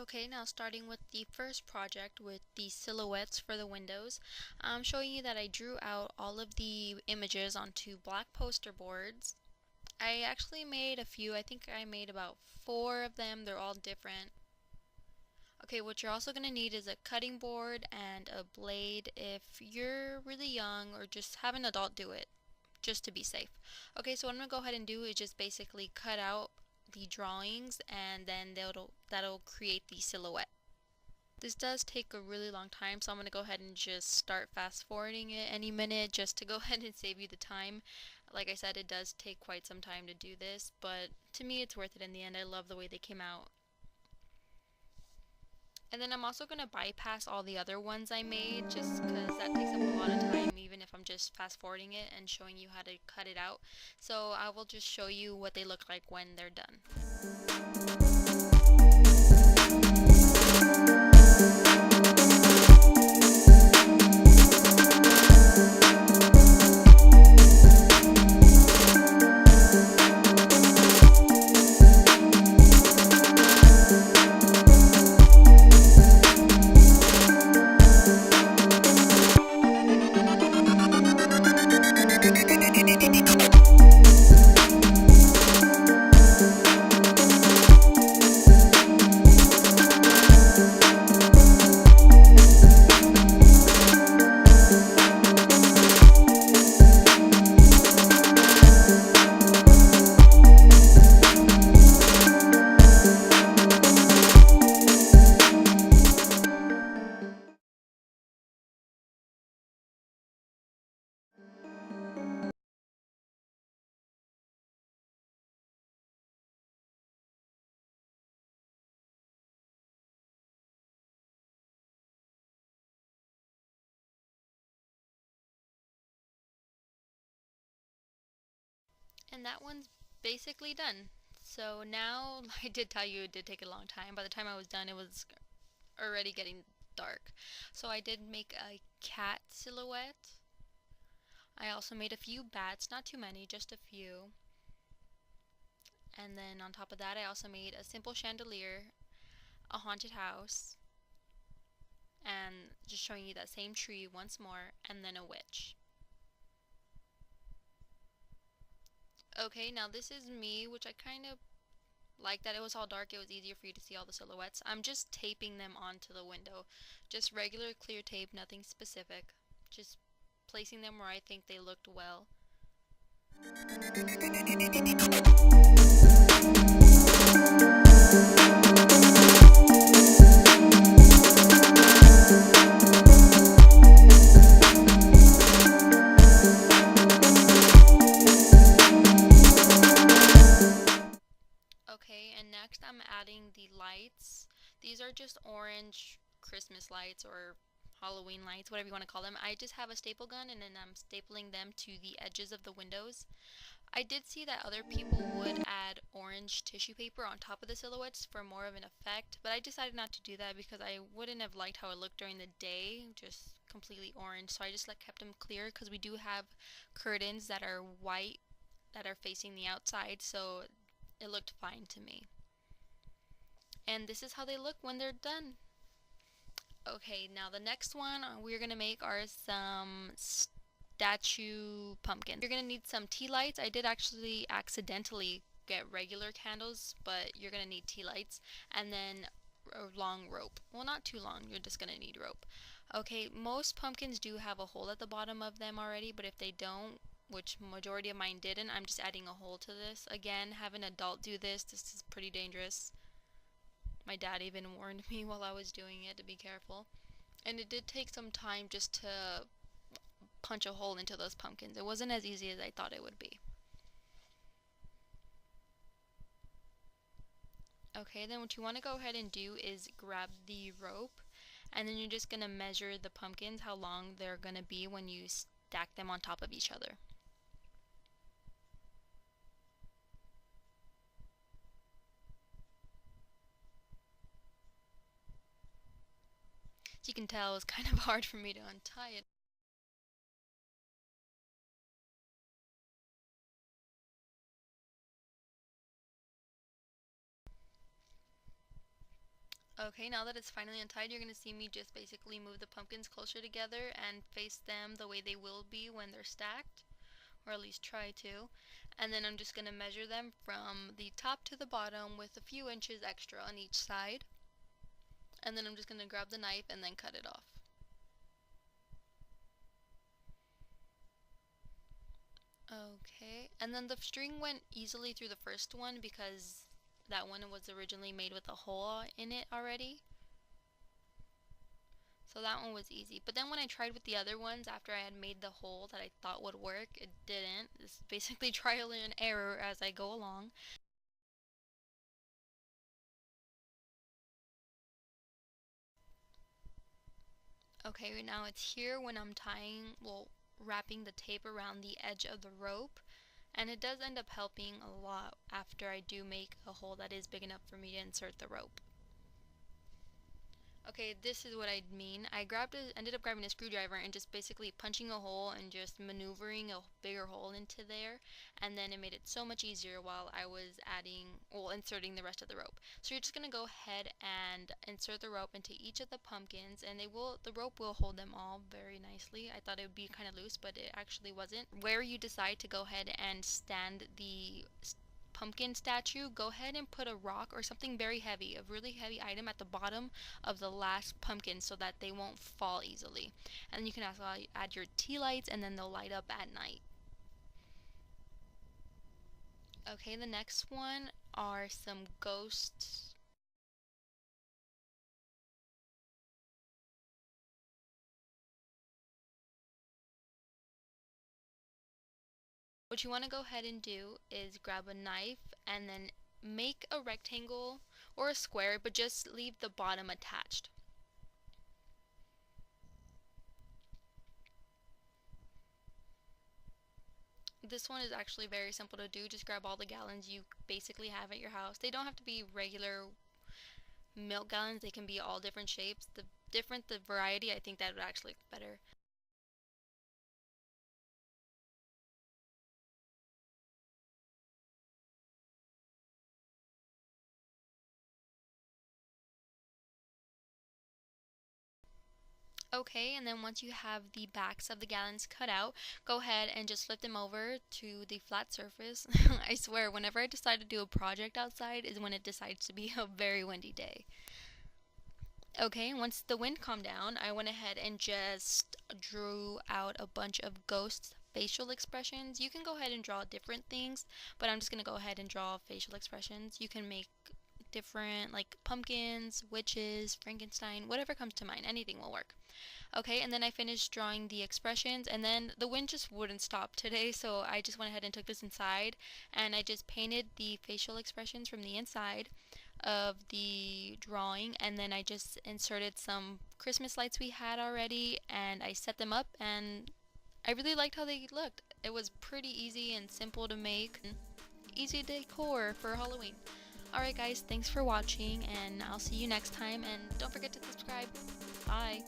Okay, now starting with the first project with the silhouettes for the windows, I'm showing you that I drew out all of the images onto black poster boards. I actually made a few, I think I made about 4 of them, they're all different. Okay, what you're also going to need is a cutting board and a blade if you're really young, or just have an adult do it, just to be safe. Okay, so what I'm going to go ahead and do is just basically cut out the drawings, and then that'll create the silhouette. This does take a really long time, so I'm going to go ahead and just start fast forwarding it any minute just to go ahead and save you the time. Like I said, it does take quite some time to do this, but to me it's worth it in the end. I love the way they came out. And then I'm also going to bypass all the other ones I made just because that takes up a lot of time, even if I'm just fast forwarding it and showing you how to cut it out. So I will just show you what they look like when they're done. And that one's basically done. So now, I did tell you it did take a long time. By the time I was done, it was already getting dark. So I did make a cat silhouette. I also made a few bats, not too many, just a few. And then on top of that, I also made a simple chandelier, a haunted house, and just showing you that same tree once more, and then a witch. Okay, now this is me, which I kind of like that it was all dark. It was easier for you to see all the silhouettes. I'm just taping them onto the window. Just regular clear tape, nothing specific. Just placing them where I think they looked well. Okay, and next I'm adding the lights. These are just orange Christmas lights or Halloween lights, whatever you want to call them. I just have a staple gun, and then I'm stapling them to the edges of the windows. I did see that other people would add orange tissue paper on top of the silhouettes for more of an effect, but I decided not to do that because I wouldn't have liked how it looked during the day, just completely orange. So I just kept them clear, because we do have curtains that are white that are facing the outside, so it looked fine to me. And this is how they look when they're done. Okay, now the next one we're gonna make are some statue pumpkins. You're gonna need some tea lights. I did actually accidentally get regular candles, but you're gonna need tea lights, and then a long rope. Well, not too long, you're just gonna need rope. Okay, most pumpkins do have a hole at the bottom of them already, but if they don't, which majority of mine didn't, I'm just adding a hole to this. Again, have an adult do this. This is pretty dangerous. My dad even warned me while I was doing it to be careful. And it did take some time just to punch a hole into those pumpkins. It wasn't as easy as I thought it would be. Okay, then what you want to go ahead and do is grab the rope, and then you're just going to measure the pumpkins, how long they're going to be when you stack them on top of each other. As you can tell, it's kind of hard for me to untie it. Okay, now that it's finally untied, you're going to see me just basically move the pumpkins closer together and face them the way they will be when they're stacked, or at least try to. And then I'm just going to measure them from the top to the bottom with a few inches extra on each side. And then I'm just going to grab the knife and then cut it off. Okay, and then the string went easily through the first one because that one was originally made with a hole in it already. So that one was easy. But then when I tried with the other ones, after I had made the hole that I thought would work, it didn't. It's basically trial and error as I go along. Okay, now it's here when I'm tying, well, wrapping the tape around the edge of the rope. And it does end up helping a lot after I do make a hole that is big enough for me to insert the rope. Okay, this is what I mean. Ended up grabbing a screwdriver and just basically punching a hole and just maneuvering a bigger hole into there, and then it made it so much easier while I was inserting the rest of the rope. So you're just gonna go ahead and insert the rope into each of the pumpkins, and the rope will hold them all very nicely. I thought it would be kind of loose, but it actually wasn't. Where you decide to go ahead and stand the pumpkin statue, go ahead and put a rock or something very heavy, a really heavy item at the bottom of the last pumpkin so that they won't fall easily. And then you can also add your tea lights and then they'll light up at night. Okay, the next one are some ghosts. What you want to go ahead and do is grab a knife and then make a rectangle or a square, but just leave the bottom attached. This one is actually very simple to do. Just grab all the gallons you basically have at your house. They don't have to be regular milk gallons. They can be all different shapes. The different the variety, I think that would actually look better. Okay, and then once you have the backs of the gallons cut out, go ahead and just flip them over to the flat surface. I swear, whenever I decide to do a project outside is when it decides to be a very windy day. Okay, once the wind calmed down, I went ahead and just drew out a bunch of ghosts facial expressions. You can go ahead and draw different things, but I'm just going to go ahead and draw facial expressions. You can make different, like pumpkins, witches, Frankenstein, whatever comes to mind. Anything will work. Okay, and then I finished drawing the expressions, and then the wind just wouldn't stop today, so I just went ahead and took this inside, and I just painted the facial expressions from the inside of the drawing, and then I just inserted some Christmas lights we had already, and I set them up, and I really liked how they looked. It was pretty easy and simple to make. Easy decor for Halloween. Alright guys, thanks for watching, and I'll see you next time, and don't forget to subscribe. Bye!